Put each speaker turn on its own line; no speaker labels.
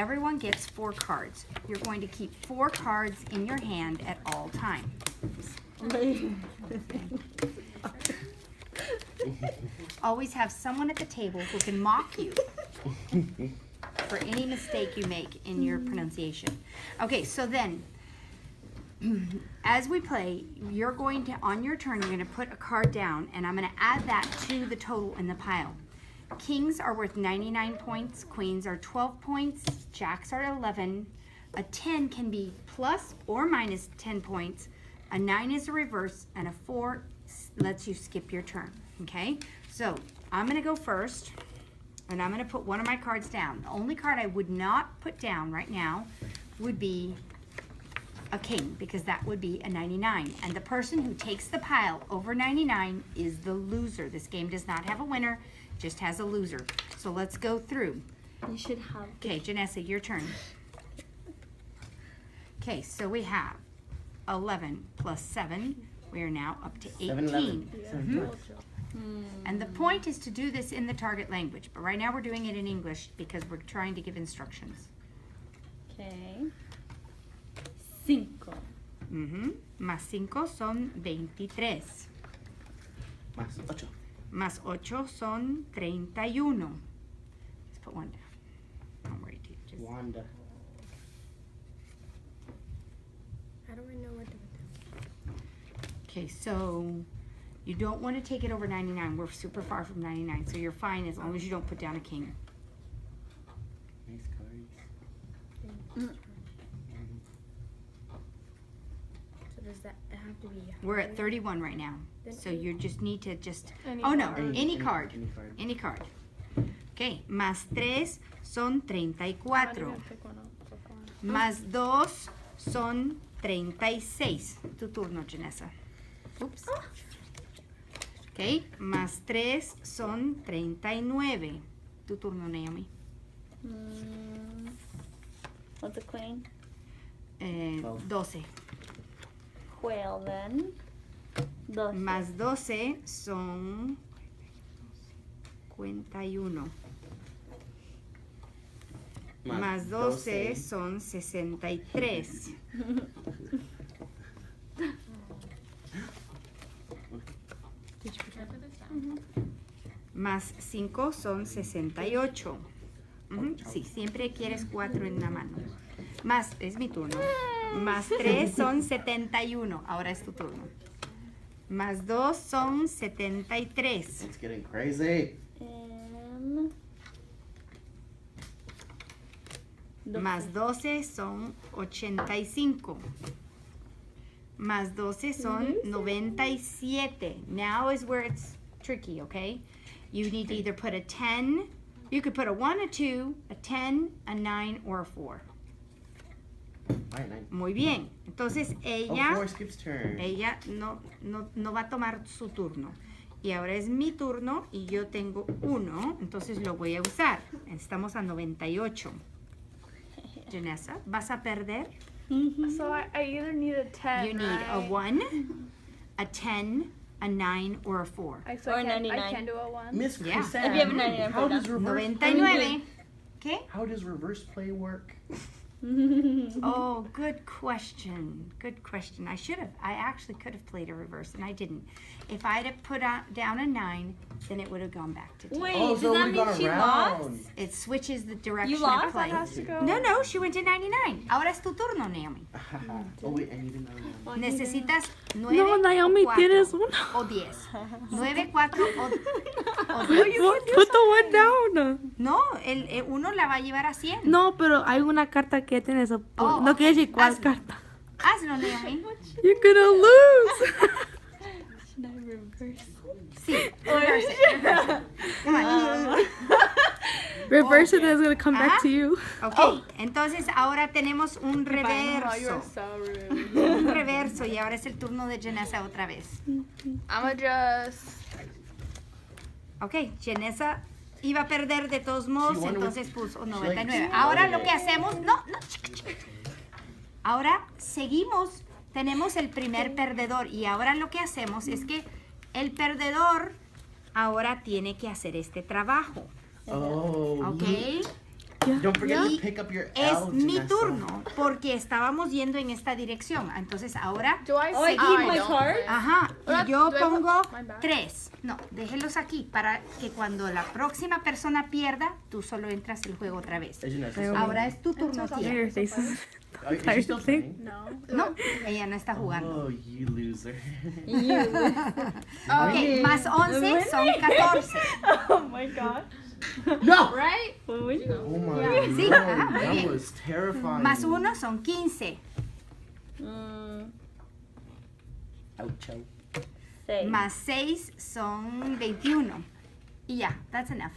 everyone gets 4 cards. You're going to keep 4 cards in your hand at all times. Always have someone at the table who can mock you for any mistake you make in your pronunciation. Okay, so then, as we play, you're going to, on your turn, you're going to put a card down, and I'm going to add that to the total in the pile. Kings are worth 99 points, queens are 12 points, jacks are 11, a 10 can be plus or minus 10 points, a 9 is a reverse, and a 4 lets you skip your turn, okay? So I'm going to go first, and I'm going to put one of my cards down. The only card I would not put down right now would be a king, because that would be a 99. And the person who takes the pile over 99 is the loser. This game does not have a winner, just has a loser. So let's go through.
You should have.
Okay, Janessa, your turn. Okay, so we have 11 plus 7. We are now up to 18. And the point is to do this in the target language, but right now we're doing it in English because we're trying to give instructions.
Okay. 5.
Más 5 son 23.
Más 8.
Más 8 son 31. Let's put one down. Don't worry, dude. Just...
Wanda.
How do I know what to do?
Okay, so you don't want to take it over 99. We're super far from 99, so you're fine as long as you don't put down a king.
Nice cards.
So does that have to be?
We're at 31 right now, so you just need to just...
Any
Oh no,
card.
any card.
Any card.
Any card. Okay, más 3 son 34. Más 2 son 36. Tu turno, Janessa. Oops. Ok, más 3 son 39. Tu turno, Naomi.
What's a queen?
12.
Well then. 12.
Más 12 son 51. Más 12 son 63. Más 5 son 68. Sí, siempre quieres 4 en la mano. Más, es mi turno. Más 3 son 71. Ahora es tu turno. Más 2 son 73.
It's getting crazy.
Más 12 son 85. Más 12 son 97. Now is where it's tricky, okay? You need to either put a 10, you could put a 1, a 2, a 10, a 9, or a 4.
Alright, 9.
Muy bien. Entonces
Oh,
ella,
4 skips turn.
ella no va a tomar su turno. Y ahora es mi turno y yo tengo 1, entonces lo voy a usar. Estamos a 98. Janessa, ¿vas a perder?
So I either need a 10.
You need a 1, a 10, a 9, or a 4.
Or
Or
I
99.
can do a 1.
Miss
Yeah.
Chrisanne,
If you have a 99,
how
put it
does reverse
99. ¿Qué?
How does reverse play work?
Oh, good question. Good question. I actually could have played a reverse, and I didn't. If I'd have put down a 9, then it would have gone back to 10.
Wait,
Oh,
does
so
that
we
mean
got
she
around.
lost?
It switches the direction
You lost?
of play.
That has to go.
No, she went to 99. Ahora es tu turno, Naomi.
Oh wait, and you didn't know.
Necesitas 9
No, Naomi,
4,
tienes uno.
o 10. 9, 4 o 10.
Put the one down.
No, el uno la va a llevar a 100.
No, pero hay una carta que tienes.
Oh,
no quiero decir cuál
hazlo.
carta.
Hazlo, Naomi.
You're gonna lose.
Should I reverse?
Sí, reverse it. Come on.
Reverse it and it's gonna come back
Ajá.
to you.
Ok, entonces ahora tenemos un
Oh, you're
reverso.
so rude.
Un reverso y ahora es el turno de Janessa otra vez.
I'ma just.
Ok, Janessa iba a perder de todos modos,
Sí, bueno,
entonces puso
sí,
99.
sí.
Ahora lo que hacemos, no. Ahora seguimos, tenemos el primer perdedor y ahora lo que hacemos es que el perdedor ahora tiene que hacer este trabajo.
Oh.
¿Ok?
Don't forget
Y
to pick up your
Es
L,
mi
Janessa.
turno, porque estábamos yendo en esta dirección. Entonces ahora,
Do I
Oh, I
oh,
keep my
don't.
card?
ajá,
Ahora,
y yo
do I put
pongo
mine back?
3. No, déjenlos aquí para que cuando la próxima persona pierda, tú solo entras el juego otra vez.
Is Janessa
Ahora es tu turno,
Look at
tía.
your faces.
Is she still
thing.
playing?
No.
No, ella no está jugando.
Oh, you loser.
Ok, más 11 son 14.
Oh my god.
No!
Right?
Uy.
Oh my
Sí,
lord,
ajá, muy
that
bien.
was terrifying.
Más 1 son 15.
Ouch, ouch.
6.
Más 6 son 21. Y ya, that's enough.